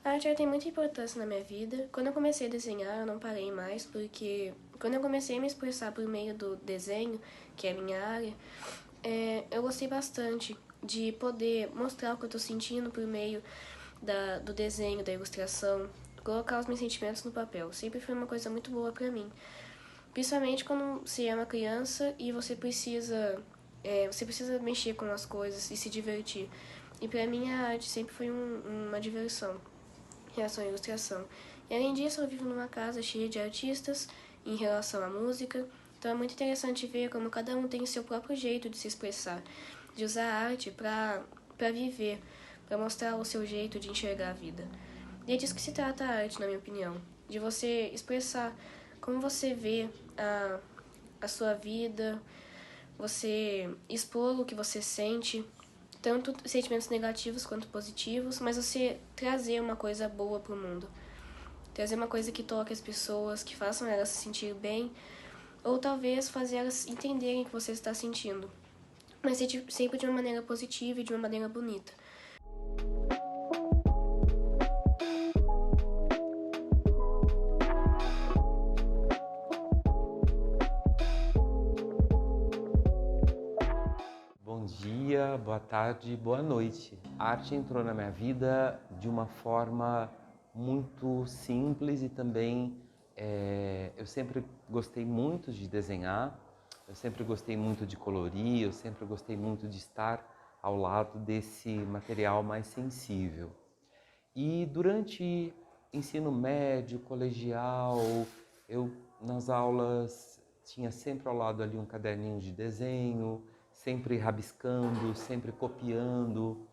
A arte ela tem muita importância na minha vida. Quando eu comecei a desenhar, eu não parei mais, porque quando eu comecei a me expressar por meio do desenho, que é a minha área, eu gostei bastante de poder mostrar o que eu tô sentindo por meio do desenho, da ilustração, colocar os meus sentimentos no papel. Sempre foi uma coisa muito boa pra mim. Principalmente quando você é uma criança e você precisa mexer com as coisas e se divertir. E pra mim a arte sempre foi uma diversão em relação à ilustração. E além disso, eu vivo numa casa cheia de artistas em relação à música, então é muito interessante ver como cada um tem o seu próprio jeito de se expressar, de usar a arte para viver, para mostrar o seu jeito de enxergar a vida. E é disso que se trata a arte, na minha opinião, de você expressar como você vê a, a sua vida, você expor o que você sente, tanto sentimentos negativos quanto positivos, mas você trazer uma coisa boa pro mundo. Trazer uma coisa que toque as pessoas, que façam elas se sentir bem, ou talvez fazer elas entenderem o que você está sentindo. Mas sempre de uma maneira positiva e de uma maneira bonita. Bom dia, boa tarde, boa noite. A arte entrou na minha vida de uma forma muito simples e também eu sempre gostei muito de desenhar, eu sempre gostei muito de colorir, eu sempre gostei muito de estar ao lado desse material mais sensível. E durante ensino médio, colegial, eu nas aulas tinha sempre ao lado ali um caderninho de desenho, sempre rabiscando, sempre copiando.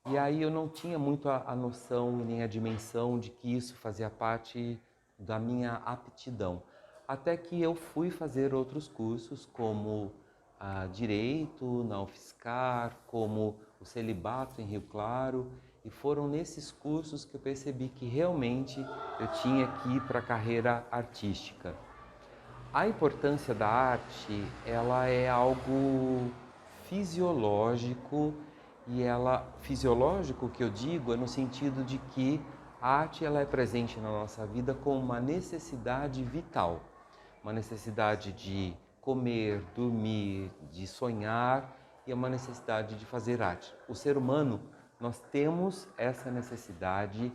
E aí eu não tinha muito a noção nem a dimensão de que isso fazia parte da minha aptidão. Até que eu fui fazer outros cursos, como Direito na UFSCar, como o Celibato em Rio Claro, e foram nesses cursos que eu percebi que realmente eu tinha que ir para a carreira artística. A importância da arte, ela é algo fisiológico e fisiológico que eu digo é no sentido de que a arte ela é presente na nossa vida como uma necessidade vital, uma necessidade de comer, dormir, de sonhar e é uma necessidade de fazer arte. O ser humano, nós temos essa necessidade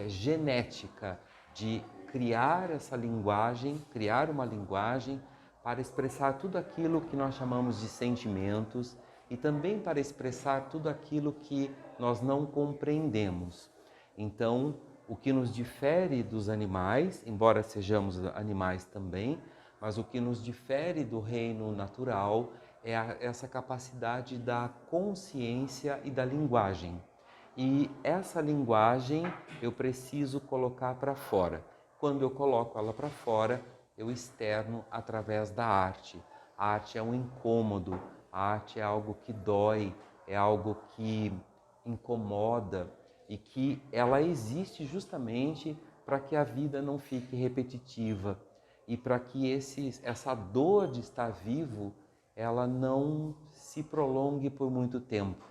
genética de criar essa linguagem, criar uma linguagem para expressar tudo aquilo que nós chamamos de sentimentos e também para expressar tudo aquilo que nós não compreendemos. Então, o que nos difere dos animais, embora sejamos animais também, mas o que nos difere do reino natural é essa capacidade da consciência e da linguagem. E essa linguagem eu preciso colocar para fora. Quando eu coloco ela para fora, eu externo através da arte. A arte é um incômodo, a arte é algo que dói, é algo que incomoda e que ela existe justamente para que a vida não fique repetitiva e para que essa dor de estar vivo, ela não se prolongue por muito tempo.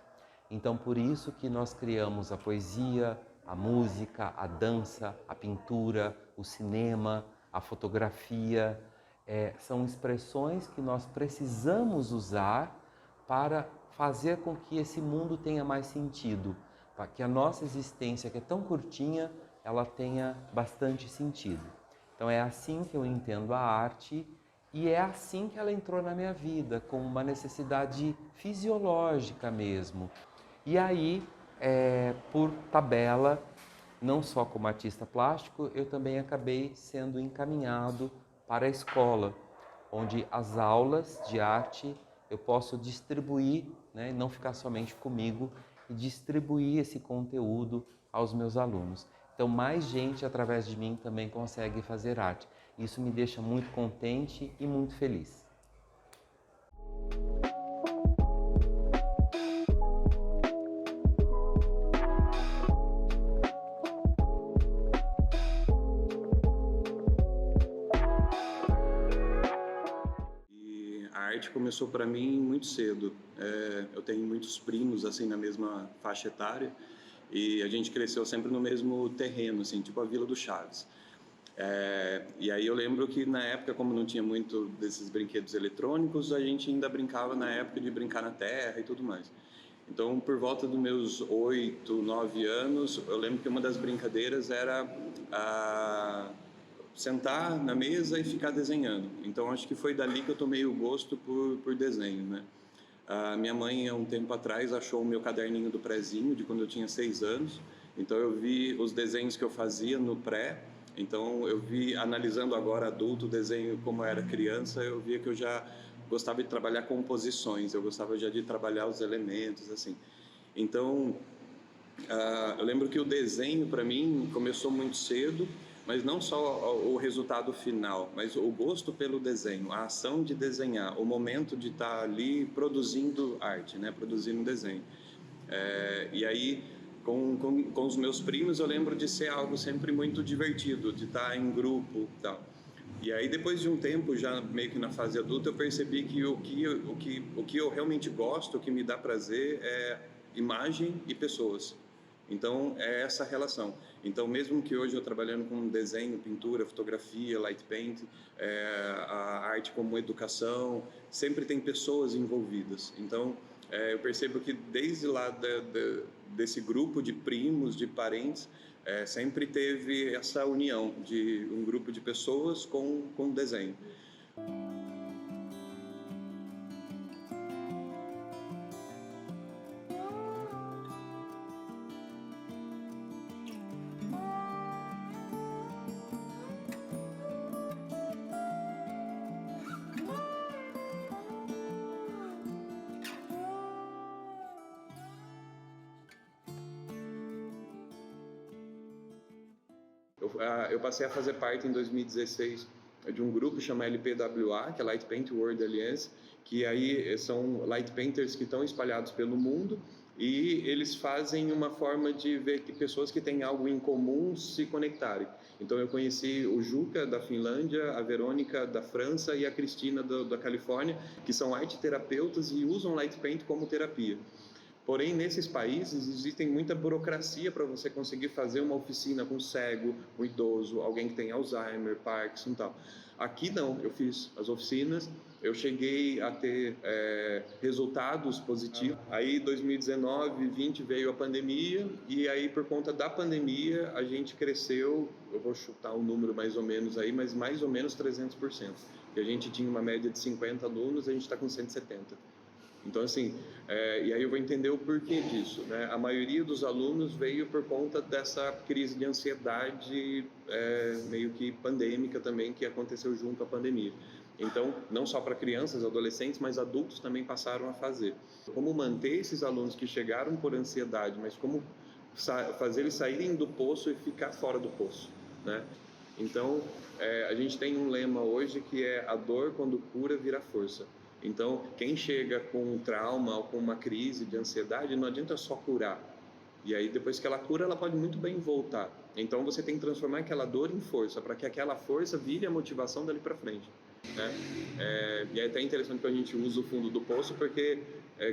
Então, por isso que nós criamos a poesia, a música, a dança, a pintura, o cinema, a fotografia. São expressões que nós precisamos usar para fazer com que esse mundo tenha mais sentido, para que a nossa existência, que é tão curtinha, ela tenha bastante sentido. Então é assim que eu entendo a arte e é assim que ela entrou na minha vida, como uma necessidade fisiológica mesmo. E aí, por tabela, não só como artista plástico, eu também acabei sendo encaminhado para a escola, onde as aulas de arte eu posso distribuir, né, não ficar somente comigo, e distribuir esse conteúdo aos meus alunos. Então, mais gente através de mim também consegue fazer arte. Isso me deixa muito contente e muito feliz. E a arte começou para mim muito cedo. Eu tenho muitos primos assim na mesma faixa etária e a gente cresceu sempre no mesmo terreno, assim, tipo a Vila do Chaves. E aí eu lembro que na época, como não tinha muito desses brinquedos eletrônicos, a gente ainda brincava na época de brincar na terra e tudo mais. Então, por volta dos meus 8, 9 anos, eu lembro que uma das brincadeiras era sentar na mesa e ficar desenhando. Então, acho que foi dali que eu tomei o gosto por desenho, né? A minha mãe, há um tempo atrás, achou o meu caderninho do prézinho, de quando eu tinha 6 anos. Então, eu vi os desenhos que eu fazia no pré. Então, eu vi, analisando agora adulto, o desenho como eu era criança, eu via que eu já gostava de trabalhar composições, eu gostava já de trabalhar os elementos, assim. Então, eu lembro que o desenho, para mim, começou muito cedo, mas não só o resultado final, mas o gosto pelo desenho, a ação de desenhar, o momento de estar ali produzindo arte, né? Produzindo desenho. E aí, com os meus primos, eu lembro de ser algo sempre muito divertido, de estar em grupo e tal. E aí, depois de um tempo, já meio que na fase adulta, eu percebi que o que eu realmente gosto, o que me dá prazer é imagem e pessoas. Então, é essa relação. Então, mesmo que hoje eu trabalhando com desenho, pintura, fotografia, light paint, a arte como educação, sempre tem pessoas envolvidas. Então, eu percebo que desde lá desse grupo de primos, de parentes, sempre teve essa união de um grupo de pessoas com desenho. Eu passei a fazer parte em 2016 de um grupo chamado LPWA, que é Light Paint World Alliance, que aí são light painters que estão espalhados pelo mundo e eles fazem uma forma de ver que pessoas que têm algo em comum se conectarem. Então eu conheci o Juca da Finlândia, a Verônica da França e a Cristina da Califórnia, que são arte-terapeutas e usam light paint como terapia. Porém, nesses países, existem muita burocracia para você conseguir fazer uma oficina com cego, um idoso, alguém que tem Alzheimer, Parkinson e tal. Aqui não, eu fiz as oficinas, eu cheguei a ter resultados positivos. Aí, 2019, 2020 veio a pandemia e aí, por conta da pandemia, a gente cresceu, eu vou chutar um número mais ou menos aí, mas mais ou menos 300%. E a gente tinha uma média de 50 alunos, a gente está com 170. Então, assim, e aí eu vou entender o porquê disso, né? A maioria dos alunos veio por conta dessa crise de ansiedade meio que pandêmica também, que aconteceu junto à pandemia. Então, não só para crianças, adolescentes, mas adultos também passaram a fazer. Como manter esses alunos que chegaram por ansiedade, mas como fazer eles saírem do poço e ficar fora do poço, né? Então, a gente tem um lema hoje que é: a dor, quando cura, vira força. Então, quem chega com um trauma ou com uma crise de ansiedade, não adianta só curar. E aí, depois que ela cura, ela pode muito bem voltar. Então, você tem que transformar aquela dor em força, para que aquela força vire a motivação dali para frente, né? E é até interessante que a gente usa o fundo do poço, porque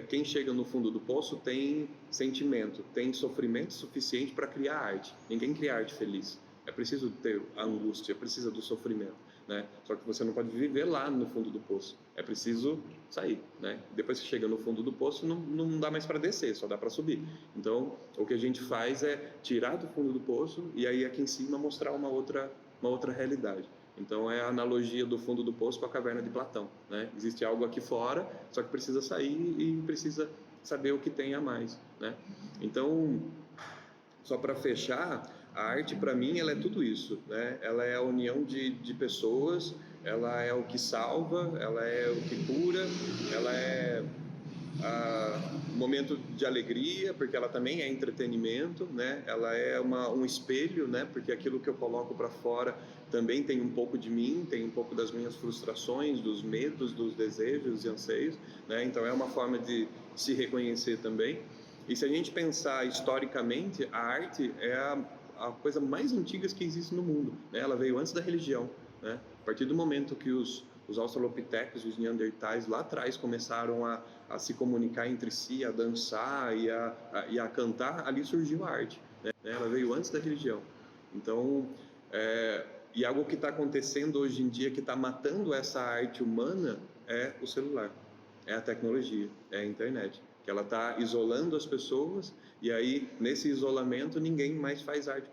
quem chega no fundo do poço tem sentimento, tem sofrimento suficiente para criar arte. Ninguém cria arte feliz. É preciso ter a angústia, precisa do sofrimento, né? Só que você não pode viver lá no fundo do poço. É preciso sair, né? Depois que chega no fundo do poço, não dá mais para descer, só dá para subir. Então, o que a gente faz é tirar do fundo do poço e aí aqui em cima mostrar uma outra realidade. Então, é a analogia do fundo do poço com a caverna de Platão, né? Existe algo aqui fora, só que precisa sair e precisa saber o que tem a mais, né? Então, só para fechar, a arte para mim ela é tudo isso, né? Ela é a união de pessoas, ela é o que salva, ela é o que cura, ela é um momento de alegria, porque ela também é entretenimento, né? Ela é um espelho, né? Porque aquilo que eu coloco para fora também tem um pouco de mim, tem um pouco das minhas frustrações, dos medos, dos desejos e anseios, né? Então é uma forma de se reconhecer também. E se a gente pensar historicamente, a arte é a coisa mais antiga que existe no mundo, né? Ela veio antes da religião, né? A partir do momento que os os australopithecus e os neandertais lá atrás começaram a se comunicar entre si, a dançar e a cantar, ali surgiu a arte, né? Ela veio antes da religião. Então, e algo que está acontecendo hoje em dia, que está matando essa arte humana, é o celular, é a tecnologia, é a internet, que ela está isolando as pessoas, e aí, nesse isolamento, ninguém mais faz arte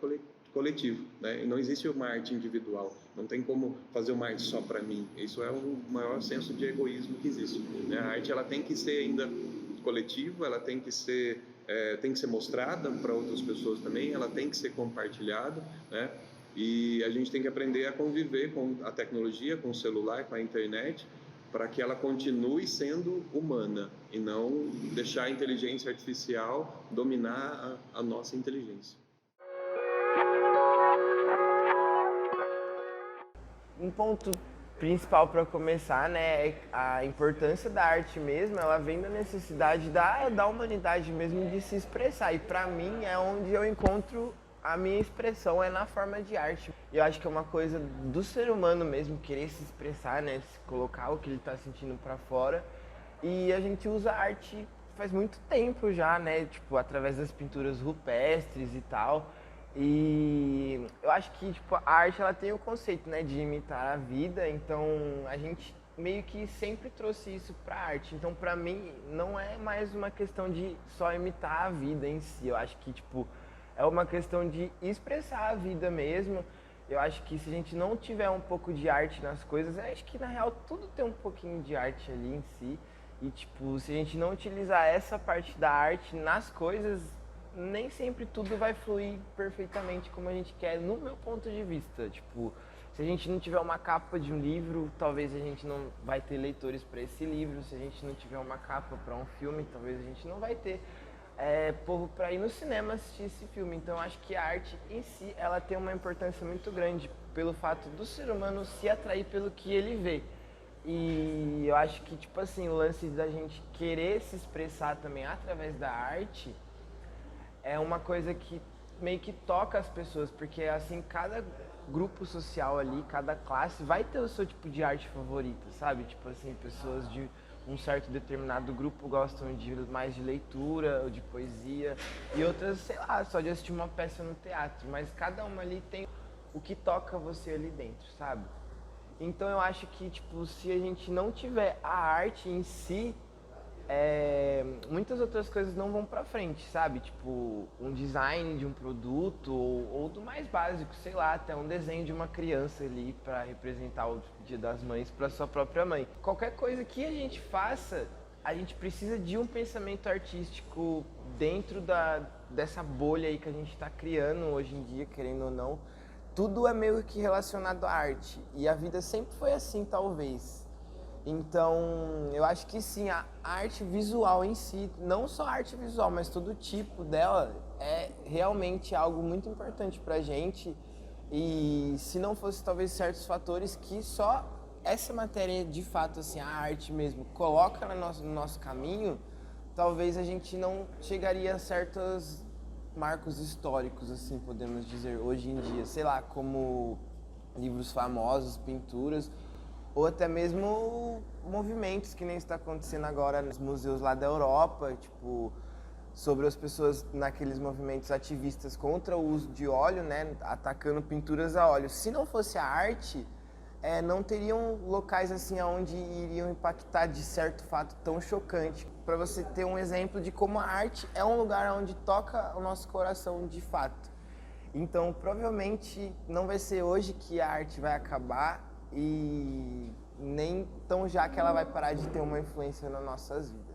coletiva, né? E não existe uma arte individual, não tem como fazer uma arte só para mim. Isso é o maior senso de egoísmo que existe, né? A arte, ela tem que ser ainda coletiva, ela tem que ser mostrada para outras pessoas também, ela tem que ser compartilhada, né? E a gente tem que aprender a conviver com a tecnologia, com o celular, com a internet, para que ela continue sendo humana e não deixar a inteligência artificial dominar a nossa inteligência. Um ponto principal para começar, né, é a importância da arte mesmo. Ela vem da necessidade da humanidade mesmo de se expressar, e para mim é onde eu encontro a minha expressão, é na forma de arte. Eu acho que é uma coisa do ser humano mesmo, querer se expressar, né, se colocar o que ele está sentindo para fora, e a gente usa a arte faz muito tempo já, né, tipo, através das pinturas rupestres e tal. E eu acho que, tipo, a arte, ela tem o conceito, né, de imitar a vida, então a gente meio que sempre trouxe isso pra arte. Então, pra mim, não é mais uma questão de só imitar a vida em si. Eu acho que, tipo, é uma questão de expressar a vida mesmo. Eu acho que se a gente não tiver um pouco de arte nas coisas, eu acho que, na real, tudo tem um pouquinho de arte ali em si. E, tipo, se a gente não utilizar essa parte da arte nas coisas, nem sempre tudo vai fluir perfeitamente como a gente quer, no meu ponto de vista. Tipo, se a gente não tiver uma capa de um livro, talvez a gente não vai ter leitores para esse livro. Se a gente não tiver uma capa para um filme, talvez a gente não vai ter povo para ir no cinema assistir esse filme. Então, eu acho que a arte em si, ela tem uma importância muito grande pelo fato do ser humano se atrair pelo que ele vê. E eu acho que, tipo assim, o lance da gente querer se expressar também através da arte é uma coisa que meio que toca as pessoas, porque assim, cada grupo social ali, cada classe vai ter o seu tipo de arte favorita, sabe? Tipo assim, pessoas de um certo determinado grupo gostam mais de leitura ou de poesia, e outras, sei lá, só de assistir uma peça no teatro, mas cada uma ali tem o que toca você ali dentro, sabe? Então eu acho que, tipo, se a gente não tiver a arte em si, muitas outras coisas não vão pra frente, sabe? Tipo, um design de um produto ou do mais básico, sei lá, até um desenho de uma criança ali pra representar o Dia das Mães pra sua própria mãe. Qualquer coisa que a gente faça, a gente precisa de um pensamento artístico dentro dessa bolha aí que a gente tá criando hoje em dia, querendo ou não. Tudo é meio que relacionado à arte, e a vida sempre foi assim, talvez. Então, eu acho que sim, a arte visual em si, não só a arte visual, mas todo tipo dela, é realmente algo muito importante pra gente. E se não fosse talvez certos fatores que só essa matéria de fato, assim, a arte mesmo, coloca no nosso caminho, talvez a gente não chegaria a certos marcos históricos, assim, podemos dizer, hoje em dia, sei lá, como livros famosos, pinturas, ou até mesmo movimentos que nem está acontecendo agora nos museus lá da Europa, tipo, sobre as pessoas naqueles movimentos ativistas contra o uso de óleo, né, atacando pinturas a óleo. Se não fosse a arte, não teriam locais assim onde iriam impactar de certo fato tão chocante. Para você ter um exemplo de como a arte é um lugar onde toca o nosso coração de fato. Então, provavelmente não vai ser hoje que a arte vai acabar, e nem tão já que ela vai parar de ter uma influência nas nossas vidas.